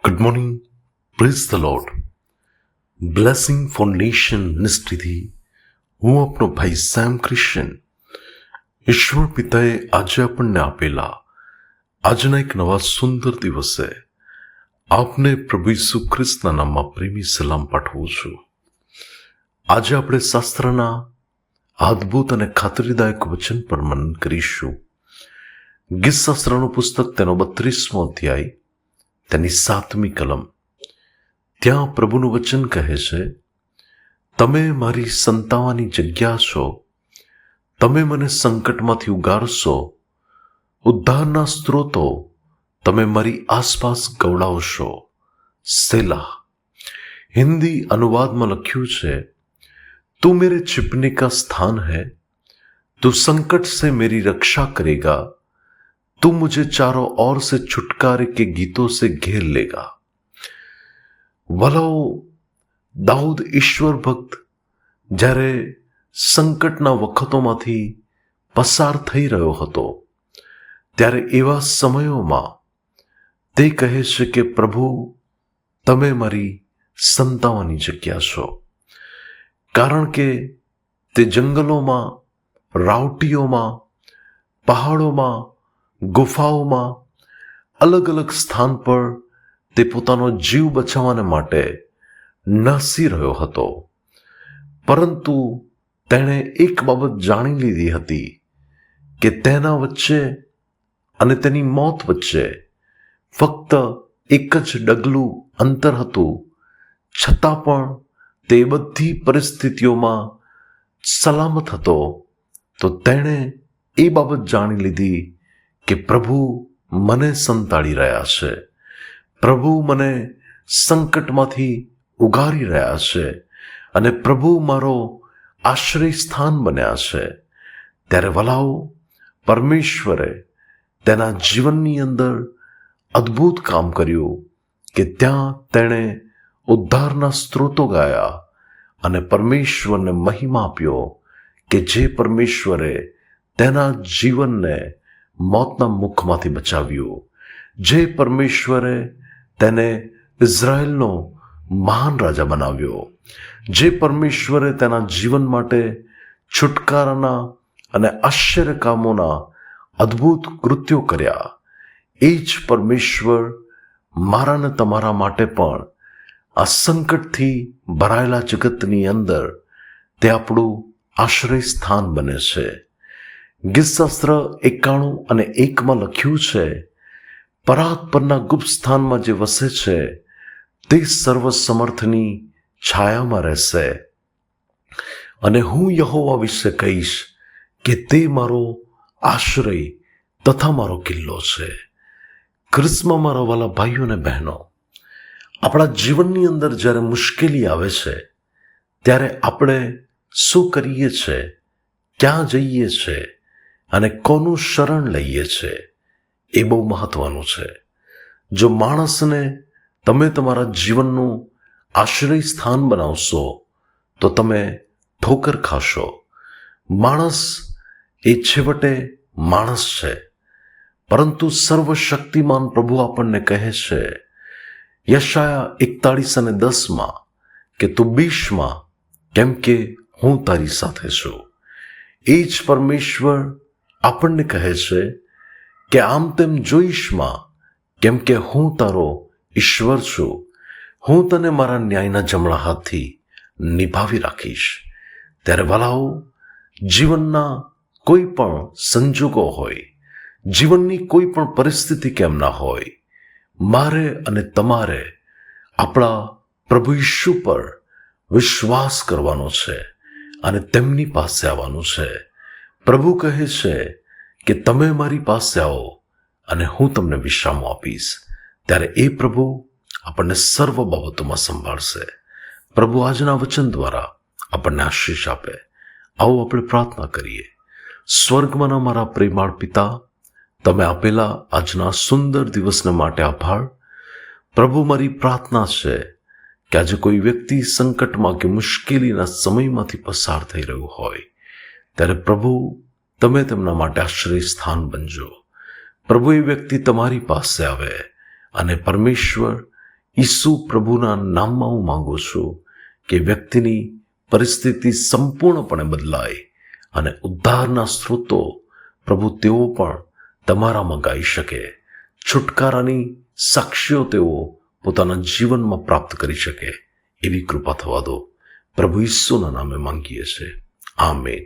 Good morning, praise the Lord. Blessing for nation નિષ્ઠિથી હું આપનો ભાઈ સેમ ક્રિશ્ચન. ઈશ્વર પિતાએ આજે આપણને આપેલા આજના એક નવા સુંદર દિવસે આપને પ્રભુ ઈસુ ખ્રિસ્તના નામમાં પ્રેમી સલામ પાઠવું છું. આજે આપણે શાસ્ત્રના અદ્ભુત અને ખાતરીદાયક વચન પર મનન કરીશું. ગીત શાસ્ત્રનું પુસ્તક તેનો 32મો અધ્યાય, તેની 7મી કલમ. ત્યાં પ્રભુનું વચન કહે છે, તમે મારી સંતાવાની જગ્યા છો, તમે મને સંકટમાંથી ઉગારશો, ઉદ્ધારના સ્ત્રોતો તમે મારી આસપાસ ગવડાવશો. સેલા. હિન્દી અનુવાદમાં લખ્યું છે, तू मेरे छिपने का स्थान है, तू संकट से मेरी रक्षा करेगा, तू मुझे चारों ओर से छुटकारे के गीतों से घेर लेगा. વલાઓ દાઉદ ઈશ્વર ભક્ત જ્યારે સંકટના વખતોમાંથી પસાર થઈ રહ્યો હતો, ત્યારે એવા સમયોમાં તે કહે છે કે પ્રભુ, તમે મારી સંતાવાની જગ્યા છો. કારણ કે તે જંગલોમાં, રાવટીઓમાં, પહાડોમાં, ગુફાઓમાં, અલગ અલગ સ્થાન પર તે પોતાનો જીવ બચાવવાને માટે નાસી રહ્યો હતો. પરંતુ તેણે એક બાબત જાણી લીધી હતી કે તેના વચ્ચે અને તેની મોત વચ્ચે ફક્ત એક જ ડગલું અંતર હતું. છતાં પણ તે બધી પરિસ્થિતિઓમાં સલામત હતો. તો તેણે એ બાબત જાણી લીધી કે પ્રભુ મને સંતાડી રહ્યા છે, પ્રભુ મને સંકટમાંથી ઉગારી રહ્યા છે અને પ્રભુ મારો આશ્રય સ્થાન બન્યા છે. ત્યારે વલાઓ, પરમેશ્વરે તેના જીવનની અંદર અદ્ભુત કામ કર્યું કે ત્યાં તેણે ઉદ્ધારના સ્ત્રોતો ગાયા અને પરમેશ્વરને મહિમા આપ્યો કે જે પરમેશ્વરે તેના જીવનને મોતના મુખમાંથી બચાવ્યું, જે પરમેશ્વરે તેને ઇઝરાયલનો મહાન રાજા બનાવ્યો, જે પરમેશ્વરે તેના જીવન માટે છુટકારાના અને આશ્ચર્ય કામોના અદ્ભુત કૃત્યો કર્યા, એ જ પરમેશ્વર મારા ને તમારા માટે પણ આ સંકટથી ભરાયેલા જગતની અંદર તે આપણું આશ્રય સ્થાન બને છે. ગીતશાસ્ત્ર 91 અને 1માં લખ્યું છે, પરાત પરના ગુપ્ત સ્થાનમાં જે વસે છે તે સર્વ સમર્થની છાયામાં રહેશે. અને હું યહોવા વિશે કહીશ કે તે મારો આશ્રય તથા મારો કિલ્લો છે. ખ્રિસ્તમાં મારા વાલા ભાઈઓ અને બહેનો, આપણા જીવનની અંદર જ્યારે મુશ્કેલી આવે છે ત્યારે આપણે શું કરીએ છીએ, ક્યાં જઈએ છીએ અને કોનું શરણ લઈએ છીએ, એ બહુ મહત્વનું છે. જો માણસને તમે તમારા જીવનનું આશ્રય સ્થાન બનાવશો તો તમે ઠોકર ખાશો. માણસ એ છેવટે માણસ છે, પરંતુ સર્વશક્તિમાન પ્રભુ આપણને કહે છે યશાયા 41 અને 10માં કે તું બીશમાં, કેમ કે હું તારી સાથે છું. એ જ પરમેશ્વર આપણને કહે છે કે આમ તેમ જોઈશમાં, કેમ કે હું તારો ઈશ્વર છું, હું તને મારા ન્યાયના જમણા હાથથી નિભાવી રાખીશ. ત્યારે વાલાઓ, જીવનના કોઈ પણ સંજોગો હોય, જીવનની કોઈ પણ પરિસ્થિતિ કેમ ના હોય, મારે અને તમારે આપણા પ્રભુ ઈસુ પર વિશ્વાસ કરવાનો છે અને તેમની પાસે આવવાનું છે. પ્રભુ કહે છે કે તમે મારી પાસે આવો અને હું તમને વિશ્રામ આપીશ. ત્યારે એ પ્રભુ આપણને સર્વ બાબતોમાં સંભાળશે. પ્રભુ આજના વચન દ્વારા આપણને આશીષ આપે. આવો આપણે પ્રાર્થના કરીએ. સ્વર્ગમાંના મારા પ્રેમાળ પિતા, તમે આપેલા આજના સુંદર દિવસને માટે આભાર. પ્રભુ, મારી પ્રાર્થના છે કે આજે કોઈ વ્યક્તિ સંકટમાં કે મુશ્કેલીના સમયમાંથી પસાર થઈ રહ્યું હોય, ત્યારે પ્રભુ તમે તેમના માટે આશ્રય સ્થાન બનજો. પ્રભુ, એ વ્યક્તિ તમારી પાસે આવે અને પરમેશ્વર ઈસુ પ્રભુના નામમાં હું માંગુ છું કે વ્યક્તિની પરિસ્થિતિ સંપૂર્ણપણે બદલાય અને ઉદ્ધારના સ્ત્રોતો પ્રભુ તેઓ પણ તમારામાં ગાઈ શકે, છુટકારાની સાક્ષીઓ તેઓ પોતાના જીવનમાં પ્રાપ્ત કરી શકે, એવી કૃપા થવા દો. પ્રભુ ઈસુના નામે માંગીએ છીએ. Amen.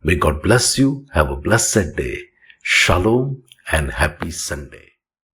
May God bless you. Have a blessed day. Shalom and happy Sunday.